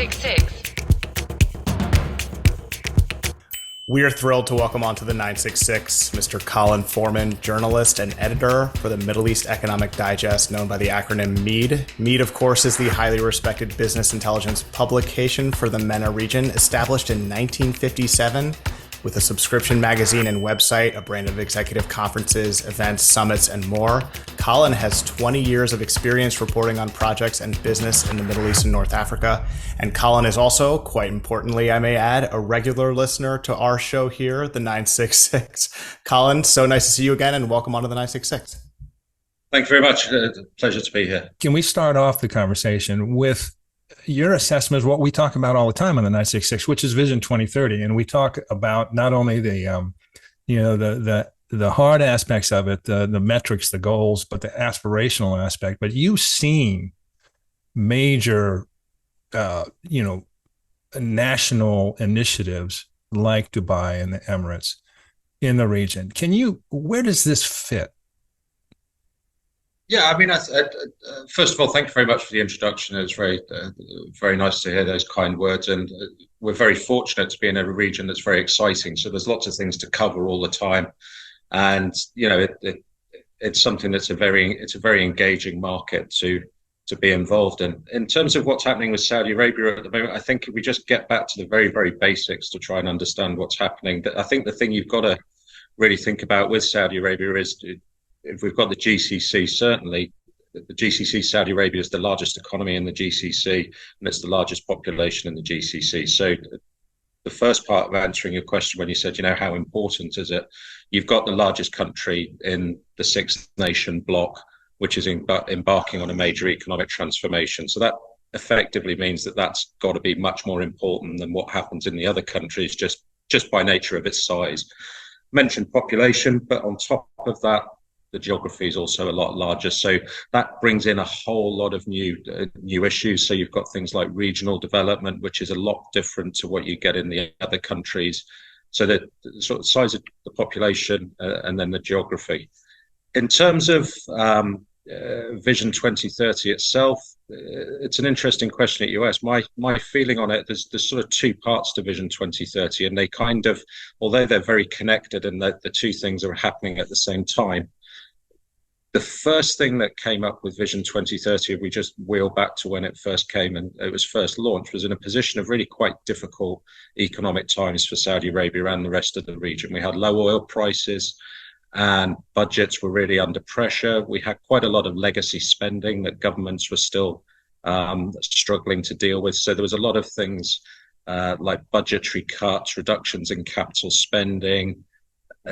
966. We are thrilled to welcome onto the 966 Mr. Colin Foreman, journalist and editor for the Middle East Economic Digest, known by the acronym MEED. MEED, of course, is the highly respected business intelligence publication for the MENA region, established in 1957 with a subscription magazine and website, a brand of executive conferences, events, summits, and more. Colin has 20 years of experience reporting on projects and business in the Middle East and North Africa. And Colin is also, quite importantly, I may add, a regular listener to our show here, the 966. Colin, so nice to see you again, and welcome onto the 966. Thank you very much. Pleasure to be here. Can we start off the conversation with your assessment of what we talk about all the time on the 966, which is Vision 2030, and we talk about not only the hard aspects of it, the metrics, the goals, but the aspirational aspect. But you've seen major, national initiatives like Dubai and the Emirates in the region. Where does this fit? Yeah, I mean, first of all, thank you very much for the introduction. It's very, very nice to hear those kind words. And we're very fortunate to be in a region that's very exciting. So there's lots of things to cover all the time. And, it's something that's a very engaging market to be involved in. In terms of what's happening with Saudi Arabia at the moment, I think if we just get back to the very, very basics to try and understand what's happening, I think the thing you've got to really think about with Saudi Arabia is, if we've got the GCC, certainly the GCC, Saudi Arabia is the largest economy in the GCC, and it's the largest population in the GCC. So the first part of answering your question, when you said, how important is it? You've got the largest country in the Six Nation bloc, which is embarking on a major economic transformation. So that effectively means that that's got to be much more important than what happens in the other countries, just by nature of its size. Mentioned population, but on top of that, the geography is also a lot larger. So that brings in a whole lot of new issues. So you've got things like regional development, which is a lot different to what you get in the other countries. So the sort of size of the population and then the geography. In terms of Vision 2030 itself, it's an interesting question at US. My feeling on it, there's sort of two parts to Vision 2030, and they kind of, although they're very connected and the two things are happening at the same time. The first thing that came up with Vision 2030, if we just wheel back to when it first came and it was first launched, was in a position of really quite difficult economic times for Saudi Arabia and the rest of the region. We had low oil prices and budgets were really under pressure. We had quite a lot of legacy spending that governments were still struggling to deal with. So there was a lot of things like budgetary cuts, reductions in capital spending,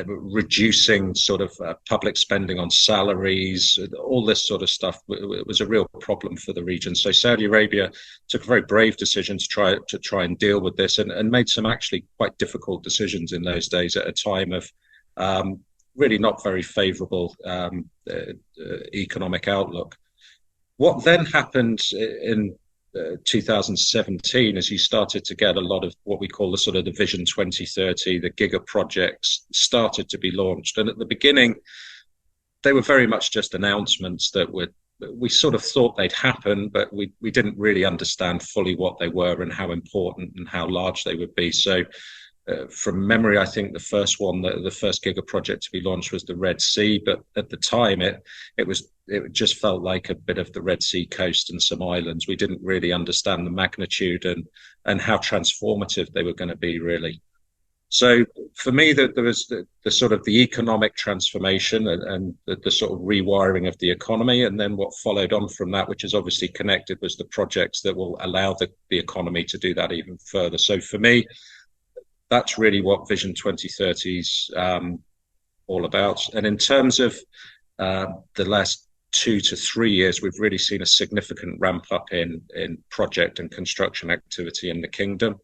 reducing sort of public spending on salaries, all this sort of stuff. It was a real problem for the region. So Saudi Arabia took a very brave decision to try and deal with this, and made some actually quite difficult decisions in those days at a time of really not very favorable economic outlook. What then happened in 2017, as you started to get a lot of what we call the sort of the Vision 2030, the giga-projects started to be launched. And at the beginning, they were very much just announcements that we sort of thought they'd happen, but we didn't really understand fully what they were and how important and how large they would be. So from memory, I think the first giga project to be launched was the Red Sea, but at the time it just felt like a bit of the Red Sea coast and some islands. We didn't really understand the magnitude and how transformative they were going to be, really. So for me, there was the sort of the economic transformation and the sort of rewiring of the economy, and then what followed on from that, which is obviously connected, was the projects that will allow the economy to do that even further. So for me, that's really what Vision 2030 is all about. And in terms of the last 2 to 3 years, we've really seen a significant ramp up in project and construction activity in the kingdom.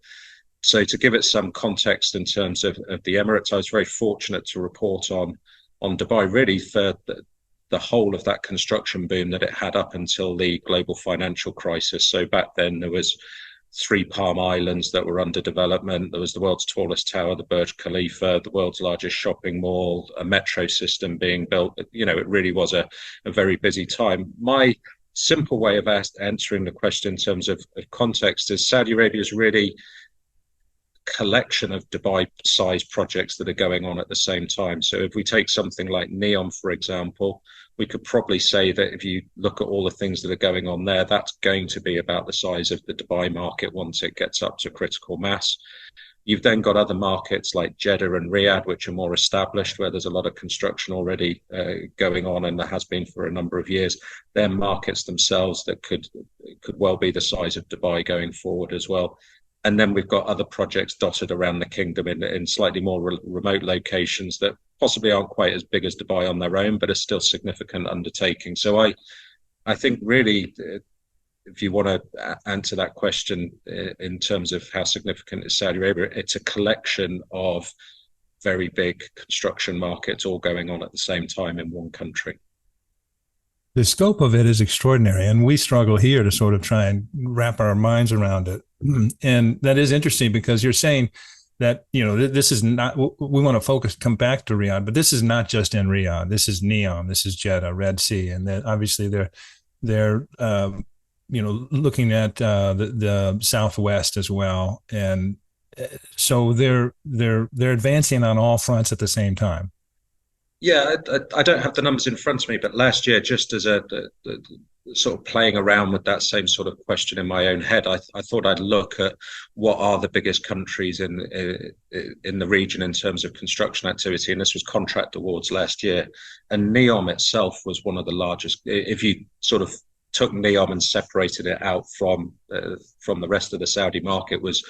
So to give it some context in terms of the Emirates, I was very fortunate to report on Dubai really for the whole of that construction boom that it had up until the global financial crisis. So back then there was 3 Palm Islands that were under development. There was the world's tallest tower, the Burj Khalifa, the world's largest shopping mall, a metro system being built. You know, it really was a very busy time. My simple way of answering the question in terms of context is Saudi Arabia is really collection of Dubai-sized projects that are going on at the same time. So if we take something like NEOM, for example, we could probably say that if you look at all the things that are going on there, that's going to be about the size of the Dubai market once it gets up to critical mass. You've then got other markets like Jeddah and Riyadh, which are more established, where there's a lot of construction already going on, and there has been for a number of years. They're markets themselves that could well be the size of Dubai going forward as well. And then we've got other projects dotted around the kingdom in slightly more remote locations that possibly aren't quite as big as Dubai on their own, but are still significant undertakings. So I think really, if you want to answer that question in terms of how significant is Saudi Arabia, it's a collection of very big construction markets all going on at the same time in one country. The scope of it is extraordinary, and we struggle here to sort of try and wrap our minds around it. And that is interesting because you're saying that, you know, this is not, we want to come back to Riyadh, but this is not just in Riyadh. This is NEOM, this is Jeddah, Red Sea, and then obviously they're you know, looking at the Southwest as well, and so they're advancing on all fronts at the same time. Yeah, I don't have the numbers in front of me, but last year, just as a sort of playing around with that same sort of question in my own head, I thought I'd look at what are the biggest countries in the region in terms of construction activity, and this was contract awards last year, and NEOM itself was one of the largest. If you sort of took NEOM and separated it out from the rest of the Saudi market, was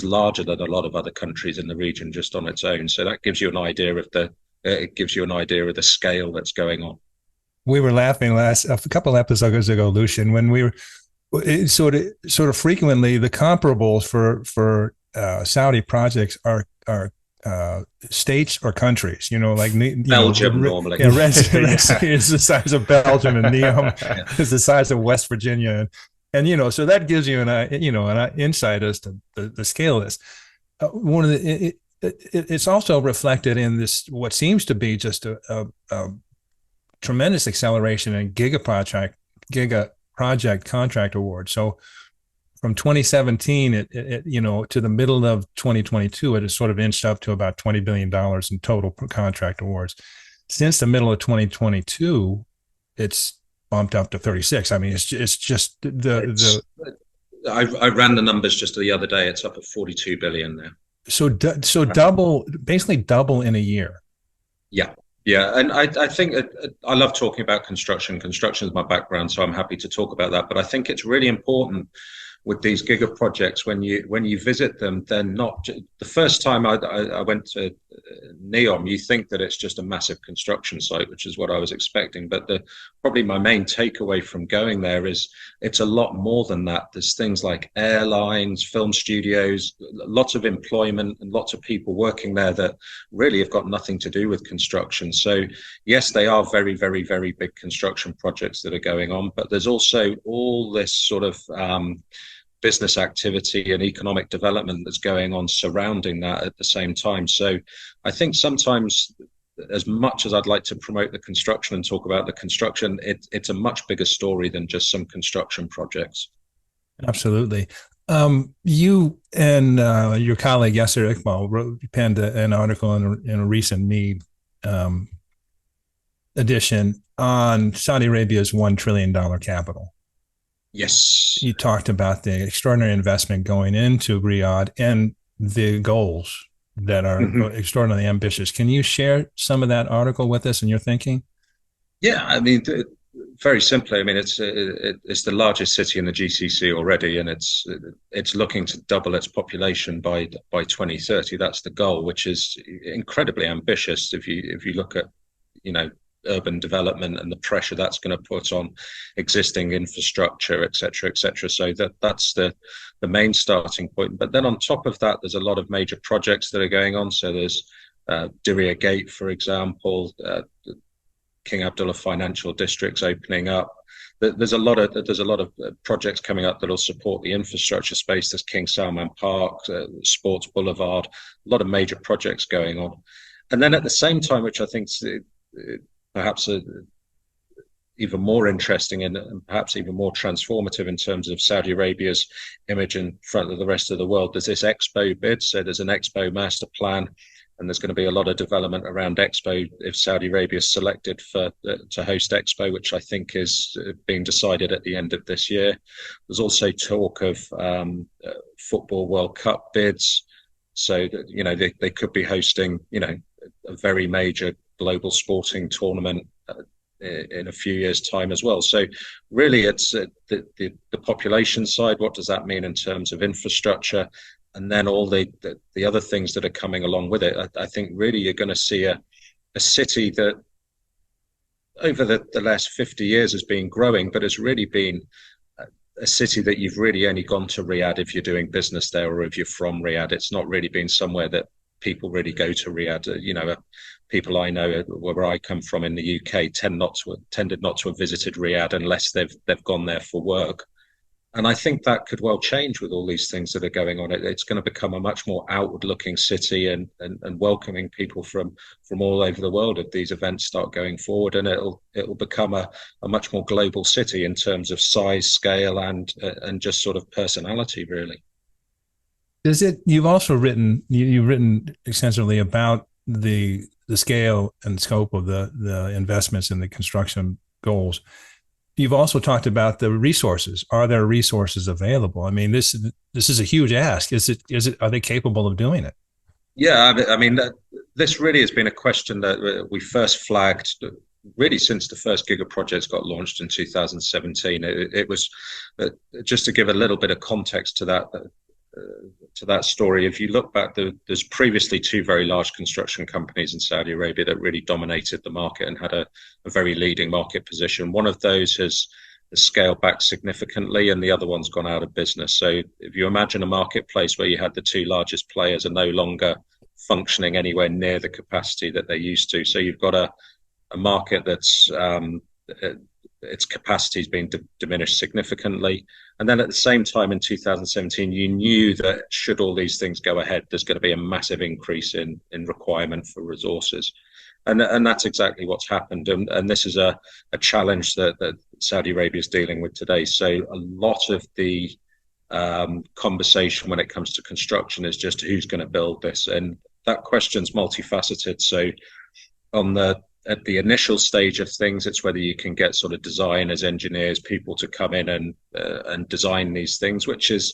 larger than a lot of other countries in the region just on its own. So that gives you an idea of the scale that's going on. We were laughing a couple episodes ago, Lucian, when we were sort of frequently the comparables for Saudi projects are states or countries, you know, like Belgium normally. Yeah, Red Sea is the size of Belgium, and NEOM is the size of West Virginia, and you know, so that gives you an insight as to the scale of this. One of the it's also reflected in this what seems to be just a tremendous acceleration in giga-project contract awards. So from 2017, it you know, to the middle of 2022, it has sort of inched up to about $20 billion in total contract awards. Since the middle of 2022, it's bumped up to 36. I mean, it's just I ran the numbers just the other day. It's up at 42 billion now. So basically double in a year. Yeah, and I think I love talking about construction. Construction is my background, so I'm happy to talk about that. But I think it's really important with these giga projects when you visit them. They're not the first time I went to NEOM. You think that it's just a massive construction site, which is what I was expecting. But probably my main takeaway from going there is it's a lot more than that. There's things like airlines, film studios, lots of employment, and lots of people working there that really have got nothing to do with construction. So yes, they are very, very, very big construction projects that are going on, but there's also all this sort of business activity and economic development that's going on surrounding that at the same time. So I think sometimes, as much as I'd like to promote the construction and talk about the construction, it's a much bigger story than just some construction projects. Absolutely. You and your colleague Yasser Iqbal penned an article in a recent MEED edition on Saudi Arabia's $1 trillion capital. Yes. You talked about the extraordinary investment going into Riyadh and the goals that are extraordinarily ambitious. Can you share some of that article with us and your thinking? Yeah, I mean, very simply, I mean, it's the largest city in the GCC already, and it's looking to double its population by 2030. That's the goal, which is incredibly ambitious if you look at, you know, urban development and the pressure that's going to put on existing infrastructure, et cetera, et cetera. So that's the main starting point. But then on top of that, there's a lot of major projects that are going on. So there's Diriyah Gate, for example, King Abdullah Financial District's opening up. There's a lot of projects coming up that will support the infrastructure space. There's King Salman Park, Sports Boulevard, a lot of major projects going on. And then at the same time, which I think perhaps even more interesting and perhaps even more transformative in terms of Saudi Arabia's image in front of the rest of the world. There's this Expo bid, so there's an Expo master plan, and there's going to be a lot of development around Expo if Saudi Arabia is selected to host Expo, which I think is being decided at the end of this year. There's also talk of Football World Cup bids, so that, they could be hosting a very major global sporting tournament in a few years' time as well. So really, it's the population side. What does that mean in terms of infrastructure? And then all the other things that are coming along with it. I think really you're going to see a city that over the last 50 years has been growing, but has really been a city that you've really only gone to Riyadh if you're doing business there, or if you're from Riyadh. It's not really been somewhere that people really go to Riyadh. People I know where I come from in the UK tended not to have visited Riyadh unless they've gone there for work. And I think that could well change with all these things that are going on. It's going to become a much more outward-looking city and welcoming people from all over the world if these events start going forward. And it'll become a much more global city in terms of size, scale, and just sort of personality, really. You've also you've written extensively about the scale and scope of the investments in the construction goals. You've also talked about the resources. Are there resources available? I mean, this is a huge ask. Are they capable of doing it? Yeah, I mean, this really has been a question that we first flagged really since the first giga-projects got launched in 2017. It was just to give a little bit of context to that story. If you look back, there's previously two very large construction companies in Saudi Arabia that really dominated the market and had a very leading market position. One of those has scaled back significantly, and the other one's gone out of business. So if you imagine a marketplace where you had the two largest players are no longer functioning anywhere near the capacity that they used to, so you've got a market that's its capacity has been diminished significantly. And then at the same time in 2017, you knew that should all these things go ahead, there's going to be a massive increase in requirement for resources. And that's exactly what's happened. And this is a challenge that Saudi Arabia is dealing with today. So a lot of the conversation when it comes to construction is just who's going to build this. And that question's multifaceted. So at the initial stage of things, it's whether you can get sort of designers, engineers, people to come in and design these things, which is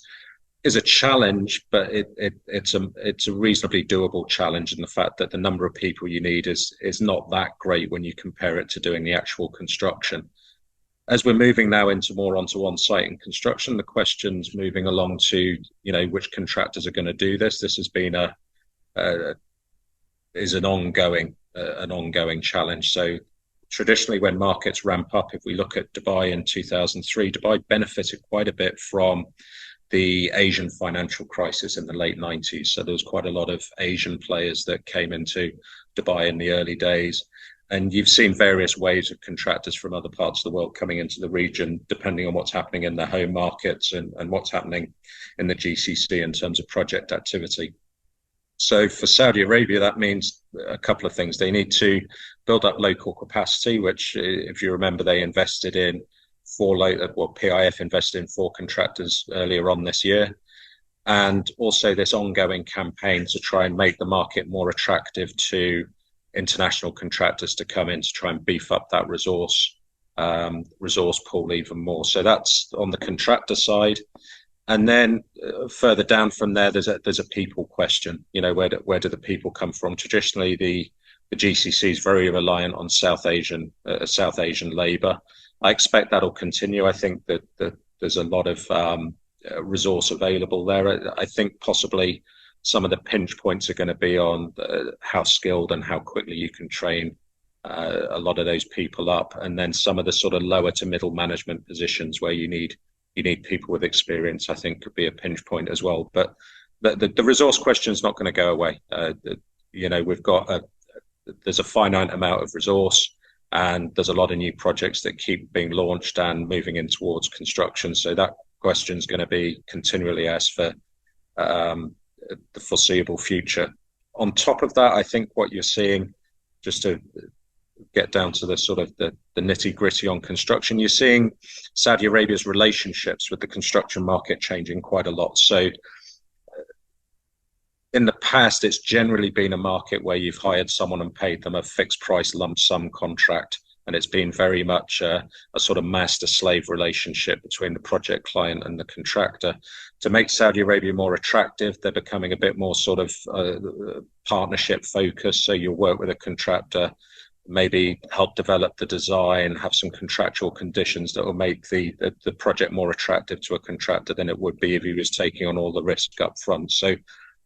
a challenge, but it's a reasonably doable challenge. And the fact that the number of people you need is not that great when you compare it to doing the actual construction. As we're moving now onto on-site and construction, the question's moving along to which contractors are going to do this. This has been an ongoing challenge. So traditionally when markets ramp up, if we look at Dubai in 2003, Dubai benefited quite a bit from the Asian financial crisis in the late 90s. So there was quite a lot of Asian players that came into Dubai in the early days. And you've seen various waves of contractors from other parts of the world coming into the region, depending on what's happening in their home markets and what's happening in the GCC in terms of project activity. So for Saudi Arabia, that means a couple of things. They need to build up local capacity, which, if you remember, they invested in PIF invested in 4 contractors earlier on this year. And also this ongoing campaign to try and make the market more attractive to international contractors to come in to try and beef up that resource pool even more. So that's on the contractor side. And then further down from there, there's a people question. Where do the people come from? Traditionally, the GCC is very reliant on South Asian labour. I expect that'll continue. I think that there's a lot of resource available there. I think possibly some of the pinch points are going to be on how skilled and how quickly you can train a lot of those people up, and then some of the sort of lower to middle management positions where you need people with experience, I think could be a pinch point as well. But the resource question is not going to go away. We've got there's a finite amount of resource, and there's a lot of new projects that keep being launched and moving in towards construction. So that question is going to be continually asked for the foreseeable future. On top of that, I think what you're seeing, just to get down to the sort of the nitty gritty on construction, you're seeing Saudi Arabia's relationships with the construction market changing quite a lot. So in the past, it's generally been a market where you've hired someone and paid them a fixed price lump sum contract. And it's been very much a sort of master-slave relationship between the project client and the contractor. To make Saudi Arabia more attractive, they're becoming a bit more sort of partnership focused. So you'll work with a contractor, maybe help develop the design, have some contractual conditions that will make the project more attractive to a contractor than it would be if he was taking on all the risk up front. So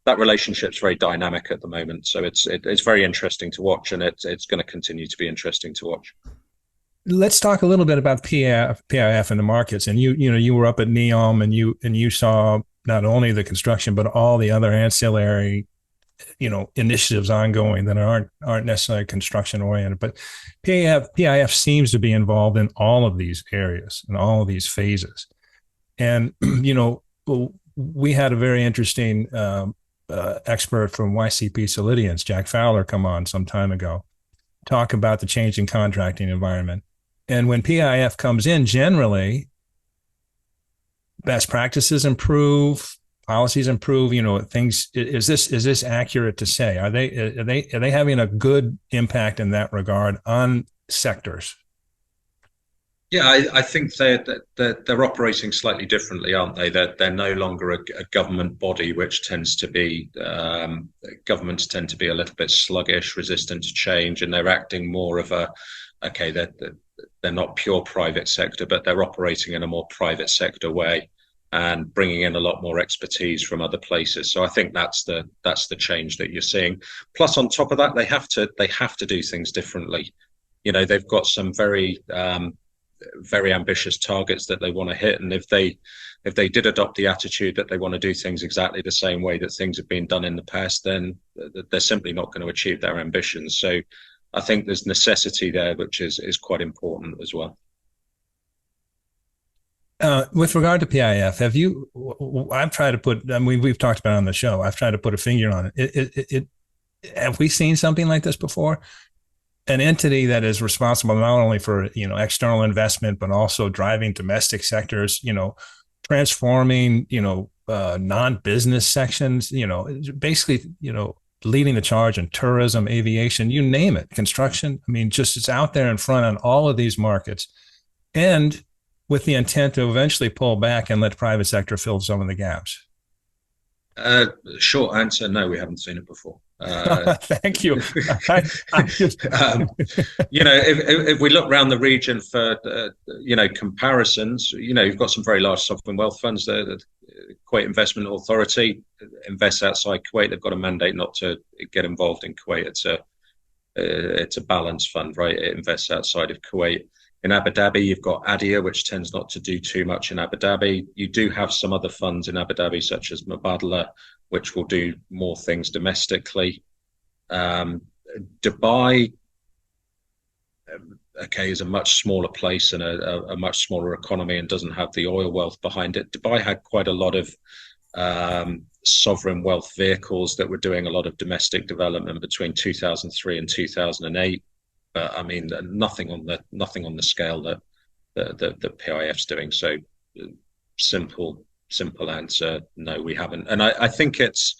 that relationship's very dynamic at the moment. So it's very interesting to watch, and it's going to continue to be interesting to watch. Let's talk a little bit about PIF and the markets. And you were up at NEOM, and you saw not only the construction but all the other ancillary initiatives ongoing that aren't necessarily construction oriented. But PIF seems to be involved in all of these areas and all of these phases. And we had a very interesting expert from YCP Solidians, Jack Fowler, come on some time ago, talk about the changing contracting environment. And when PIF comes in, generally best practices improve, policies improve. Things. Is this accurate to say? Are they having a good impact in that regard on sectors? Yeah, I think they're operating slightly differently, aren't they? They're no longer a government body, which tends to be governments tend to be a little bit sluggish, resistant to change, and they're acting more of they're not pure private sector, but they're operating in a more private sector way and bringing in a lot more expertise from other places. So I think that's the change that you're seeing. Plus, on top of that, they have to do things differently. They've got some very ambitious targets that they want to hit, and if they did adopt the attitude that they want to do things exactly the same way that things have been done in the past, then they're simply not going to achieve their ambitions. So I think there's necessity there, which is quite important as well. With regard to PIF, I've tried to put, we've talked about it on the show, I've tried to put a finger on it. Have we seen something like this before? An entity that is responsible not only for external investment but also driving domestic sectors, transforming non-business sections, basically leading the charge in tourism, aviation, you name it, construction. I mean, just it's out there in front on all of these markets, and with the intent to eventually pull back and let private sector fill some of the gaps. Short answer, no, we haven't seen it before. Thank you. If we look around the region for comparisons, you've got some very large sovereign wealth funds. The Kuwait Investment Authority invests outside Kuwait. They've got a mandate not to get involved in Kuwait. It's a balanced fund, right? It invests outside of Kuwait. In Abu Dhabi, you've got ADIA, which tends not to do too much in Abu Dhabi. You do have some other funds in Abu Dhabi, such as Mubadala, which will do more things domestically. Dubai, is a much smaller place and a much smaller economy and doesn't have the oil wealth behind it. Dubai had quite a lot of sovereign wealth vehicles that were doing a lot of domestic development between 2003 and 2008. But I mean, nothing on the scale that PIF's doing. So simple answer, no, we haven't. And I think it's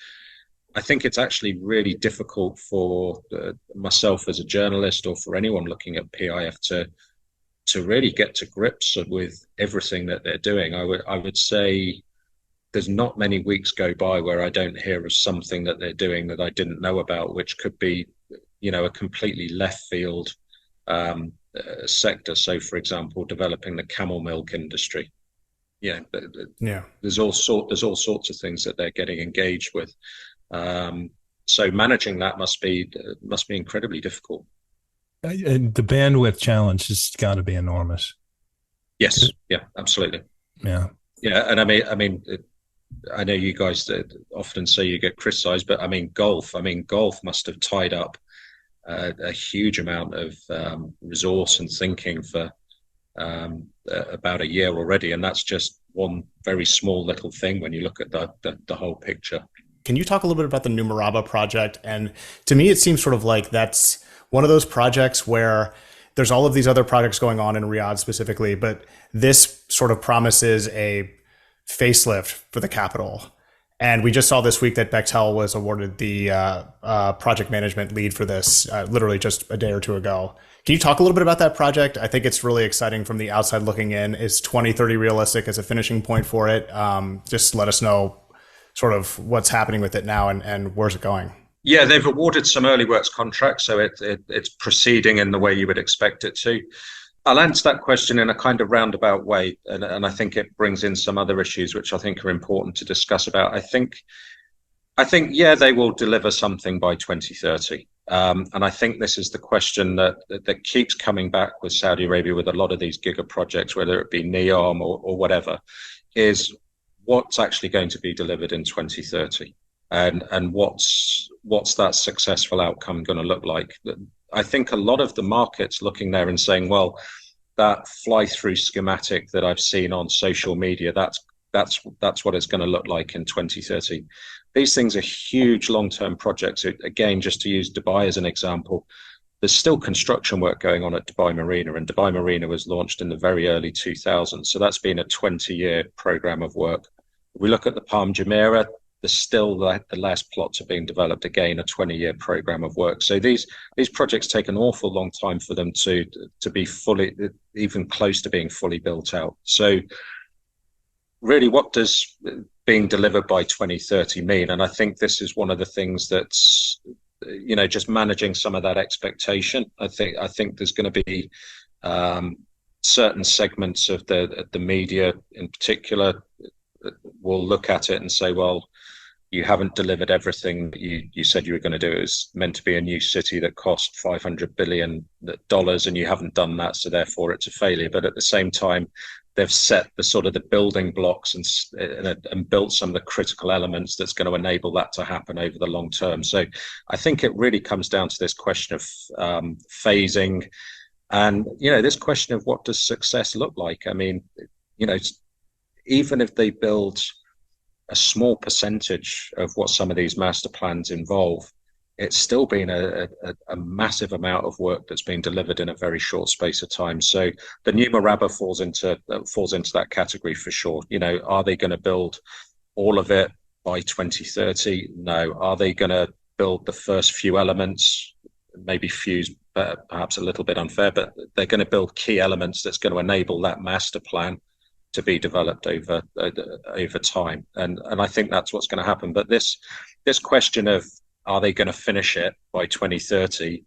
actually really difficult for myself as a journalist or for anyone looking at PIF to really get to grips with everything that they're doing. I would say there's not many weeks go by where I don't hear of something that they're doing that I didn't know about, which could be a completely left field sector. So, for example, developing the camel milk industry. There's all sorts of things that they're getting engaged with. So managing that must be incredibly difficult. The bandwidth challenge has got to be enormous. Yes. Yeah. Absolutely. Yeah. Yeah. And I mean. I know you guys often say you get criticized, but golf must have tied up a huge amount of resource and thinking for about a year already. And that's just one very small little thing when you look at the whole picture. Can you talk a little bit about the New Murabba project? And to me, it seems sort of like that's one of those projects where there's all of these other projects going on in Riyadh specifically, but this sort of promises a facelift for the capital. And we just saw this week that Bechtel was awarded the project management lead for this, literally just a day or two ago. Can you talk a little bit about that project? I think it's really exciting from the outside looking in. Is 2030 realistic as a finishing point for it? Just let us know sort of what's happening with it now and where's it going? Yeah, they've awarded some early works contracts, so it's proceeding in the way you would expect it to. I'll answer that question in a kind of roundabout way, and I think it brings in some other issues which I think are important to discuss about. I think, yeah, they will deliver something by 2030. And I think this is the question that keeps coming back with Saudi Arabia with a lot of these giga projects, whether it be NEOM or whatever, is what's actually going to be delivered in 2030, and what's that successful outcome going to look like. I think a lot of the market's looking there and saying, well, that fly-through schematic that I've seen on social media, that's what it's going to look like in 2030. These things are huge long-term projects. Again, just to use Dubai as an example, there's still construction work going on at Dubai Marina, and Dubai Marina was launched in the very early 2000s. So that's been a 20-year program of work. If we look at the Palm Jumeirah, there's still the last plots are being developed, again, a 20-year program of work. So these projects take an awful long time for them to be fully, even close to being fully built out. So really, what does being delivered by 2030 mean? And I think this is one of the things that's, just managing some of that expectation. I think there's going to be certain segments of the media in particular will look at it and say, well, you haven't delivered everything that you said you were going to do. It was meant to be a new city that cost $500 billion, and you haven't done that, so therefore it's a failure. But at the same time, they've set the sort of the building blocks and built some of the critical elements that's going to enable that to happen over the long term. So I think it really comes down to this question of phasing, and this question of what does success look like. I mean, even if they build a small percentage of what some of these master plans involve, it's still been a massive amount of work that's been delivered in a very short space of time. So the New Murabba falls into that category for sure. Are they going to build all of it by 2030? No. Are they going to build the first few elements? Maybe few's perhaps a little bit unfair, but they're going to build key elements that's going to enable that master plan to be developed over time, and I think that's what's going to happen. But this question of, are they going to finish it by 2030?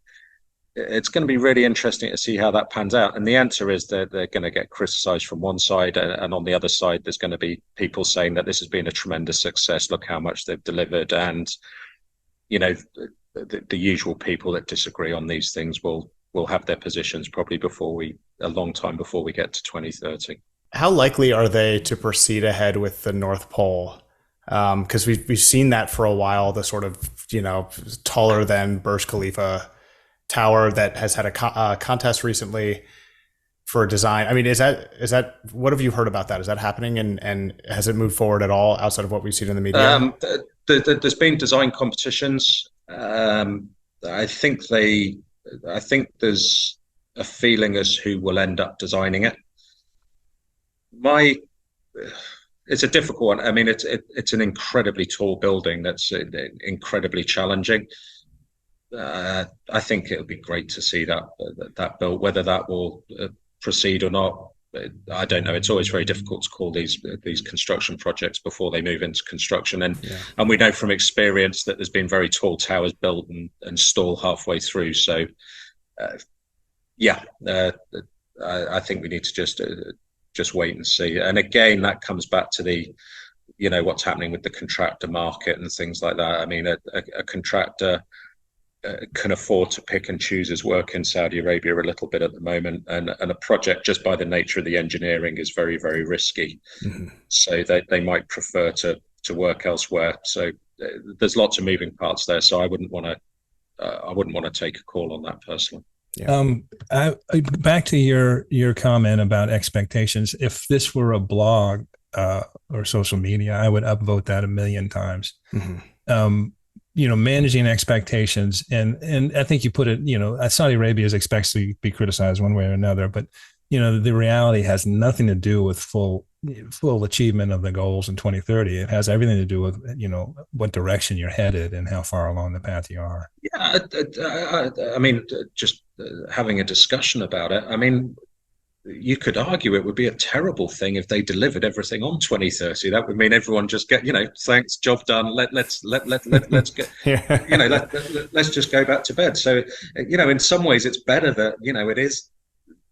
It's going to be really interesting to see how that pans out. And the answer is that they're going to get criticised from one side, and on the other side, there's going to be people saying that this has been a tremendous success. Look how much they've delivered, and the usual people that disagree on these things will have their positions probably a long time before we get to 2030. How likely are they to proceed ahead with the North Pole? Because we've seen that for a while, the sort of taller than Burj Khalifa tower that has had a contest recently for design. I mean, is that what have you heard about that? Is that happening, and has it moved forward at all outside of what we've seen in the media? There's been design competitions. I think there's a feeling as who will end up designing it. It's a difficult one. I mean, it's an incredibly tall building that's incredibly challenging. I think it would be great to see that built. Whether that will proceed or not, I don't know. It's always very difficult to call these construction projects before they move into construction, and we know from experience that there's been very tall towers built and stall halfway through. So, I think we need to just wait and see. And again, that comes back to the, what's happening with the contractor market and things like that. I mean, a contractor can afford to pick and choose his work in Saudi Arabia a little bit at the moment, and a project, just by the nature of the engineering, is very, very risky. Mm-hmm. So they might prefer to work elsewhere. So there's lots of moving parts there. So I wouldn't want to take a call on that personally. Yeah. Back to your comment about expectations. If this were a blog or social media, I would upvote that 1 million times. Mm-hmm. managing expectations, and I think you put it, Saudi Arabia is expected to be criticized one way or another, but the reality has nothing to do with full achievement of the goals in 2030. It has everything to do with what direction you're headed and how far along the path you are. Yeah, I mean, just having a discussion about it. I mean, you could argue it would be a terrible thing if they delivered everything on 2030. That would mean everyone just get, thanks, job done. Let's get, Yeah. let's just go back to bed. So, in some ways, it's better that it is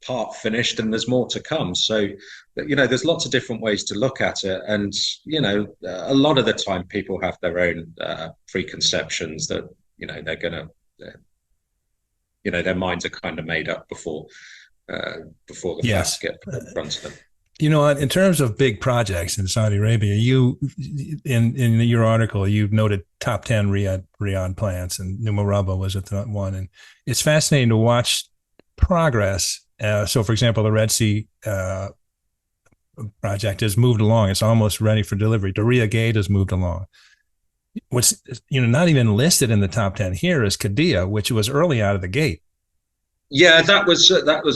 part finished and there's more to come. So, there's lots of different ways to look at it, and a lot of the time people have their own preconceptions that they're gonna, their minds are kind of made up before the facts get put in front of them. In terms of big projects in Saudi Arabia, you in your article you've noted top 10 Riyadh plants, and New Murabba was at one, and it's fascinating to watch progress. So, for example, the Red Sea project has moved along; it's almost ready for delivery. Diriyah Gate has moved along. What's not even listed in the top 10 here is Qiddiya, which was early out of the gate. Yeah, that was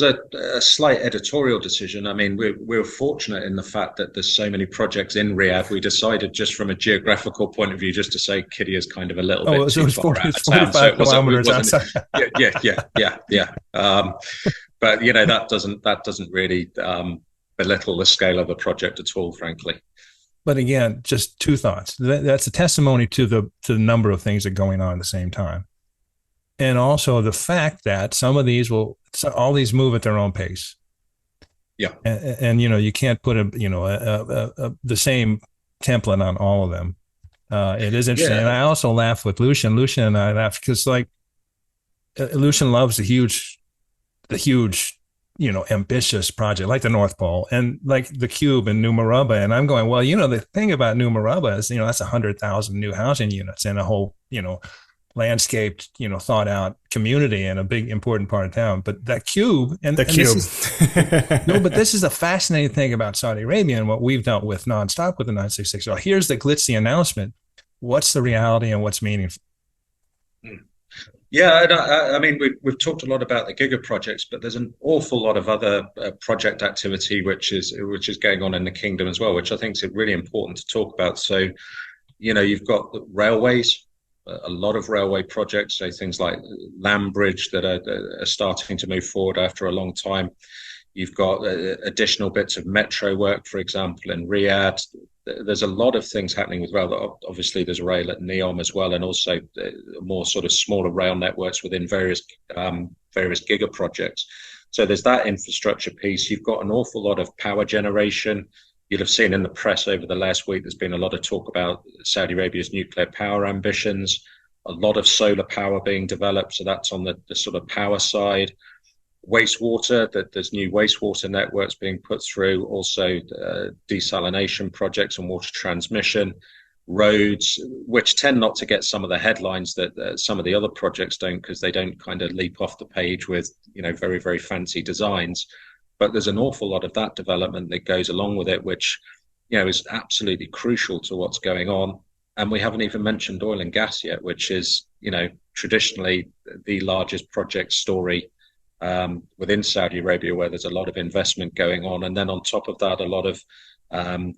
a slight editorial decision. I mean, we're fortunate in the fact that there's so many projects in Riyadh. We decided, just from a geographical point of view, just to say Qiddiya is kind of a little bit too far out of town. So 45 kilometers outside. Yeah. But that doesn't really belittle the scale of the project at all, frankly. But again, just two thoughts. That's a testimony to the number of things that are going on at the same time. And also the fact that some of these all these move at their own pace. Yeah. And you can't put the same template on all of them. It is interesting. Yeah. And I also laugh with Lucian. Lucian and I laugh because Lucian loves the huge, ambitious project like the North Pole and like the Cube and New Murabba. And I'm going, well, the thing about New Murabba is, that's 100,000 new housing units and a whole, landscaped, thought out community and a big important part of town. But that Cube and the Cube. But this is a fascinating thing about Saudi Arabia and what we've dealt with nonstop with the 966. So here's the glitzy announcement. What's the reality and what's meaningful? Yeah, I mean, we've talked a lot about the giga-projects, but there's an awful lot of other project activity which is going on in the kingdom as well, which I think is really important to talk about. So, you've got the railways, a lot of railway projects, so things like Land Bridge that are starting to move forward after a long time. You've got additional bits of metro work, for example, in Riyadh. There's a lot of things happening with rail. Obviously, there's rail at NEOM as well, and also more sort of smaller rail networks within various giga projects. So there's that infrastructure piece. You've got an awful lot of power generation. You'll have seen in the press over the last week, there's been a lot of talk about Saudi Arabia's nuclear power ambitions, a lot of solar power being developed. So that's on the sort of power side. Wastewater, that there's new wastewater networks being put through, also desalination projects and water transmission, roads, which tend not to get some of the headlines that some of the other projects don't, because they don't kind of leap off the page with very, very fancy designs. But there's an awful lot of that development that goes along with it, which is absolutely crucial to what's going on. And we haven't even mentioned oil and gas yet, which is traditionally the largest project story within Saudi Arabia, where there's a lot of investment going on. And then on top of that, a lot of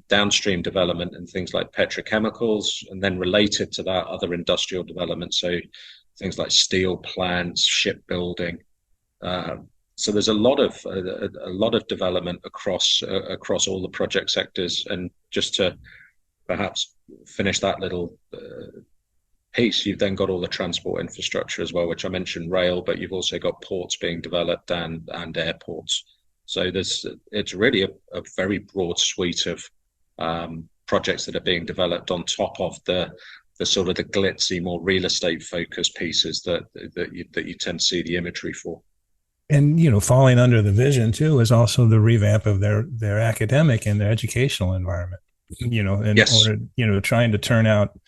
downstream development and things like petrochemicals, and then related to that, other industrial development. So things like steel plants, shipbuilding. So there's a lot of development across all the project sectors. And just to perhaps finish that little piece, you've then got all the transport infrastructure as well, which I mentioned rail, but you've also got ports being developed and airports. So it's really a very broad suite of projects that are being developed on top of the sort of the glitzy, more real estate focused pieces that you tend to see the imagery for. And falling under the vision too is also the revamp of their academic and their educational environment. Yes. Order, trying to turn out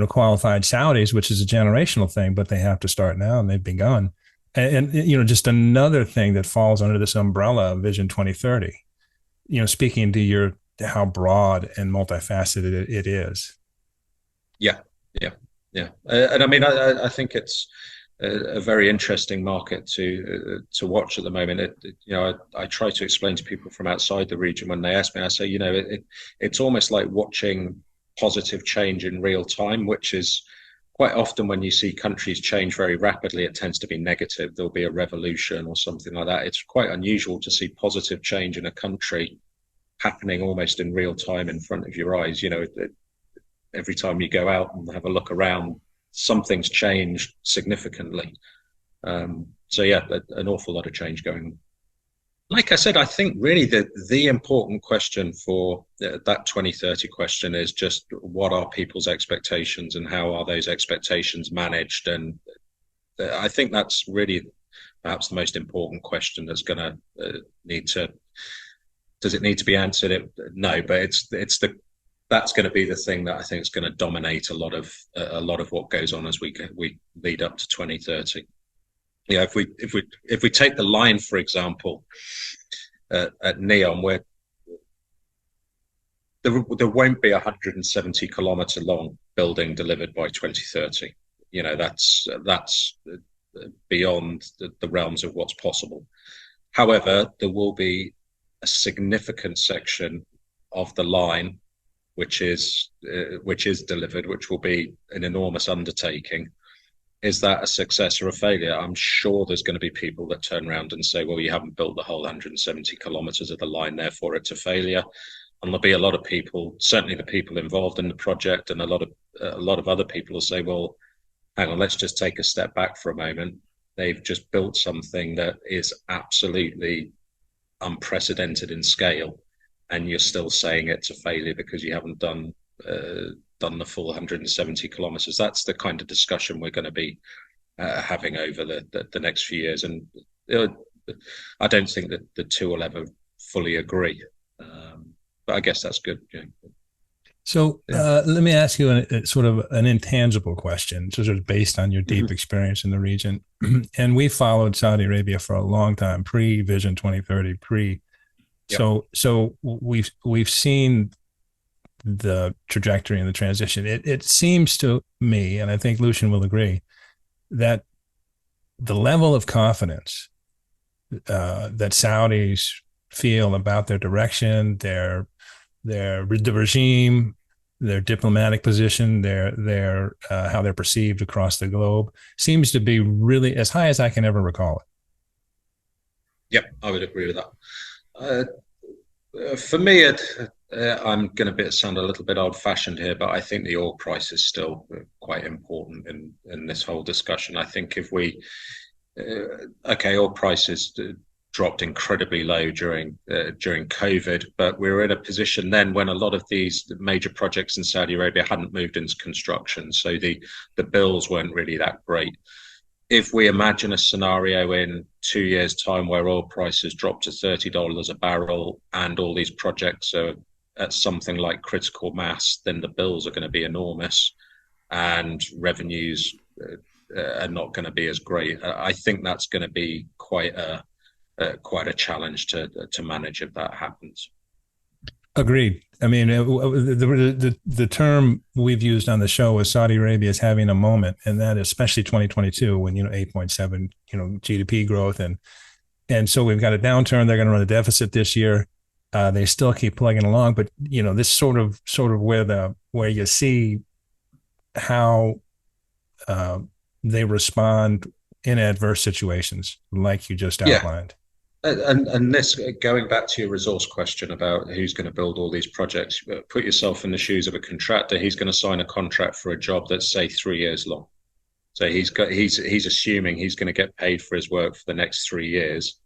qualified Saudis, which is a generational thing, but they have to start now, and they've begun. And just another thing that falls under this umbrella of Vision 2030. Speaking to how broad and multifaceted it is. Yeah. Yeah, and I mean, I think it's a very interesting market to watch at the moment. I try to explain to people from outside the region when they ask me. I say, it's almost like watching positive change in real time, which is quite often when you see countries change very rapidly, it tends to be negative. There'll be a revolution or something like that. It's quite unusual to see positive change in a country happening almost in real time in front of your eyes. Every time you go out and have a look around, something's changed significantly. So yeah, an awful lot of change going on. Like I said, I think really the important question for that 2030 question is just what are people's expectations and how are those expectations managed? And I think that's really perhaps the most important question that's going to does it need to be answered? No, but that's going to be the thing that I think is going to dominate a lot of what goes on as we lead up to 2030. Yeah, if we take the line, for example, at NEOM, where there won't be a 170 kilometer long building delivered by 2030. That's beyond the realms of what's possible. However, there will be a significant section of the line which is delivered, which will be an enormous undertaking. Is that a success or a failure? I'm sure there's going to be people that turn around and say, well, you haven't built the whole 170 kilometers of the line, therefore it's a failure. And there'll be a lot of people, certainly the people involved in the project, and a lot of other people will say, well, hang on, let's just take a step back for a moment. They've just built something that is absolutely unprecedented in scale, and you're still saying it's a failure because you haven't done the full 170 kilometers. That's the kind of discussion we're going to be having over the next few years. And I don't think that the two will ever fully agree. But I guess that's good. Yeah. So let me ask you a sort of an intangible question, sort of based on your deep experience in the region. And we followed Saudi Arabia for a long time, pre-Vision 2030, Yep. So we've seen the trajectory and the transition. It seems to me, and I think Lucian will agree, that the level of confidence that Saudis feel about their direction, the regime, their diplomatic position, their how they're perceived across the globe, seems to be really as high as I can ever recall it. Yep, I would agree with that. For me, I'm going to sound a little bit old-fashioned here, but I think the oil price is still quite important in this whole discussion. I think if oil prices dropped incredibly low during COVID, but we were in a position then when a lot of these major projects in Saudi Arabia hadn't moved into construction, so the bills weren't really that great. If we imagine a scenario in 2 years' time where oil prices drop to $30 a barrel and all these projects are at something like critical mass, then the bills are going to be enormous and revenues are not going to be as great. I think that's going to be quite a challenge to manage if that happens. Agreed. I mean, the term we've used on the show is Saudi Arabia is having a moment, and that especially 2022 when 8.7 GDP growth, and so we've got a downturn. They're going to run a deficit this year. They still keep plugging along, but this sort of where you see how they respond in adverse situations, like you just outlined. And this, going back to your resource question about who's going to build all these projects, put yourself in the shoes of a contractor. He's going to sign a contract for a job that's, say, 3 years long. So he's assuming he's going to get paid for his work for the next 3 years.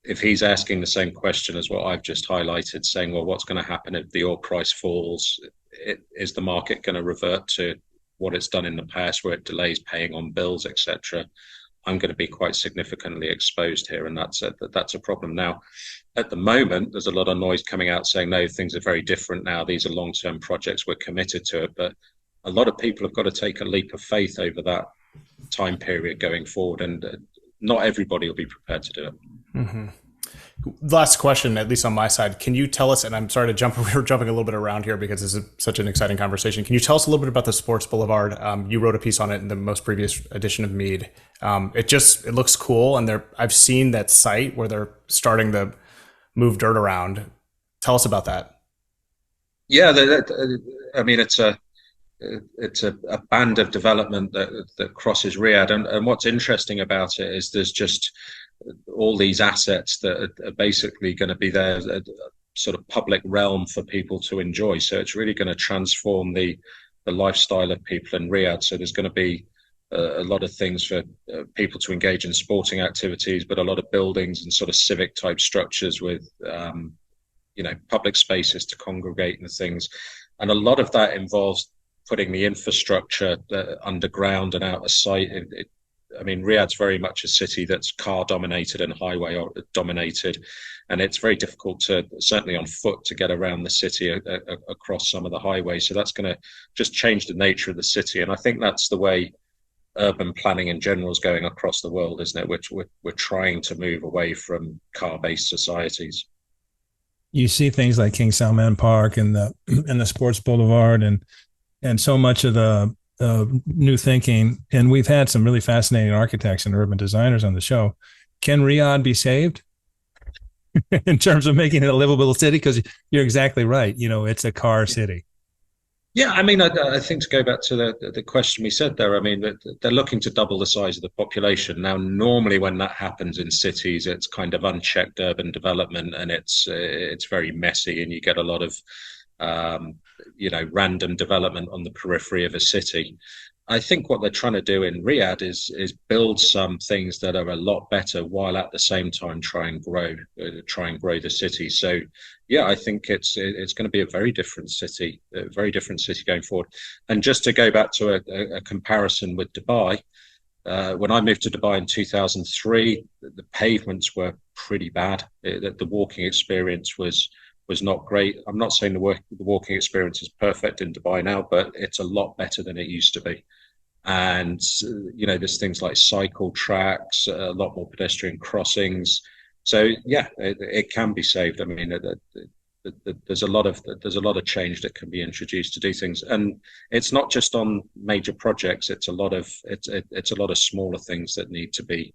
If he's asking the same question as what I've just highlighted, saying, well, what's going to happen if the oil price falls? Is the market going to revert to what it's done in the past, where it delays paying on bills, etc.? I'm going to be quite significantly exposed here, and that's a problem. Now, at the moment, there's a lot of noise coming out saying, no, things are very different now. These are long-term projects. We're committed to it. But a lot of people have got to take a leap of faith over that time period going forward, and not everybody will be prepared to do it. Mm-hmm. Last question, at least on my side. Can you tell us, and I'm sorry to jump, we're jumping a little bit around here because this is such an exciting conversation. Can you tell us a little bit about the Sports Boulevard? You wrote a piece on it in the most previous edition of MEED. It looks cool. And I've seen that site where they're starting to move dirt around. Tell us about that. Yeah, I mean, it's a band of development that crosses Riyadh, and what's interesting about it is there's just all these assets that are basically going to be there, a sort of public realm for people to enjoy. So it's really going to transform the lifestyle of people in Riyadh. So there's going to be a lot of things for people to engage in sporting activities, but a lot of buildings and sort of civic type structures with public spaces to congregate and things. And a lot of that involves putting the infrastructure underground and out of sight. I mean, Riyadh's very much a city that's car dominated and highway dominated, and it's very difficult to, certainly on foot, to get around the city across some of the highways. So that's going to just change the nature of the city. And I think that's the way urban planning in general is going across the world, isn't it? Which we're trying to move away from car-based societies. You see things like King Salman Park and the Sports Boulevard and so much of the new thinking. And we've had some really fascinating architects and urban designers on the show. Can Riyadh be saved in terms of making it a livable city? Because you're exactly right. It's a car city. Yeah, I mean, I think to go back to the question we said there, I mean, they're looking to double the size of the population. Now, normally when that happens in cities, it's kind of unchecked urban development, and it's very messy, and you get a lot of random development on the periphery of a city. I think what they're trying to do in Riyadh is build some things that are a lot better, while at the same time try and grow the city. So, yeah, I think it's going to be a very different city going forward. And just to go back to a comparison with Dubai, when I moved to Dubai in 2003, the pavements were pretty bad. The walking experience was not great. I'm not saying the walking experience is perfect in Dubai now, but it's a lot better than it used to be. And, there's things like cycle tracks, a lot more pedestrian crossings. So, yeah, it can be saved. I mean, there's a lot of change that can be introduced to do things. And it's not just on major projects. It's a lot of smaller things that need to be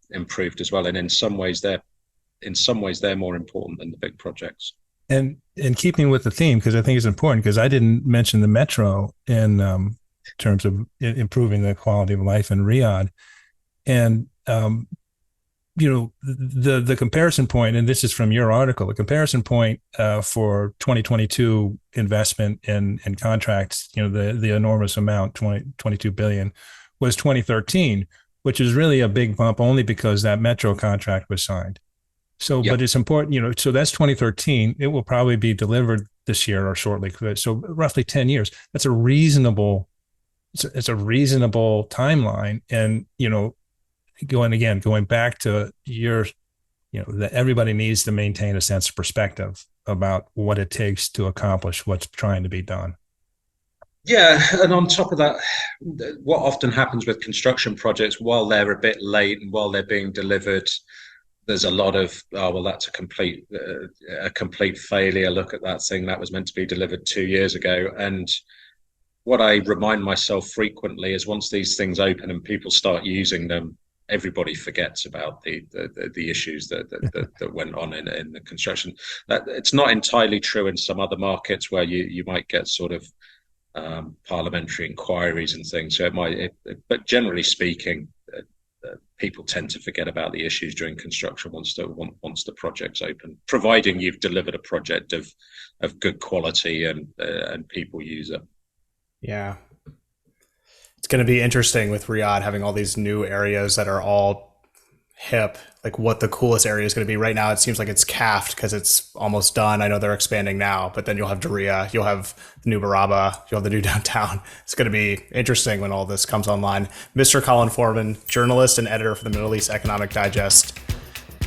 improved as well. And in some ways they're more important than the big projects. And in keeping with the theme, because I think it's important, because I didn't mention the metro in terms of improving the quality of life in Riyadh. And, the comparison point, and this is from your article, the comparison point for 2022 investment in contracts, the enormous amount, 22 billion, was 2013, which is really a big bump only because that metro contract was signed. So, yep. But it's important, so that's 2013. It will probably be delivered this year or shortly. So roughly 10 years. That's a reasonable timeline. And, going back to that everybody needs to maintain a sense of perspective about what it takes to accomplish what's trying to be done. Yeah, and on top of that, what often happens with construction projects, while they're a bit late and while they're being delivered, there's a lot of, that's a complete failure. Look at that thing that was meant to be delivered 2 years ago. And what I remind myself frequently is once these things open and people start using them, everybody forgets about the issues that went on in the construction. That it's not entirely true in some other markets where you might get sort of parliamentary inquiries and things. So but generally speaking, people tend to forget about the issues during construction once the project's open, providing you've delivered a project of good quality and people use it. Yeah. It's going to be interesting with Riyadh having all these new areas that are all hip, like what the coolest area is going to be. Right now, it seems like it's CAFT because it's almost done. I know they're expanding now, but then you'll have Diriyah, you'll have the new Baraba, you'll have the new downtown. It's going to be interesting when all this comes online. Mr. Colin Foreman, journalist and editor for the Middle East Economic Digest.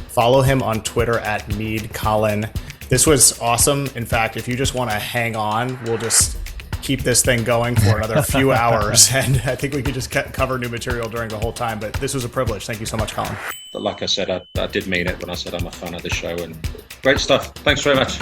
Follow him on Twitter at MEED Colin. This was awesome. In fact, if you just want to hang on, we'll just keep this thing going for another few hours, and I think we could just cover new material during the whole time. But this was a privilege. Thank you so much, Colin. But like I said, I did mean it when I said I'm a fan of the show, and great stuff. Thanks very much.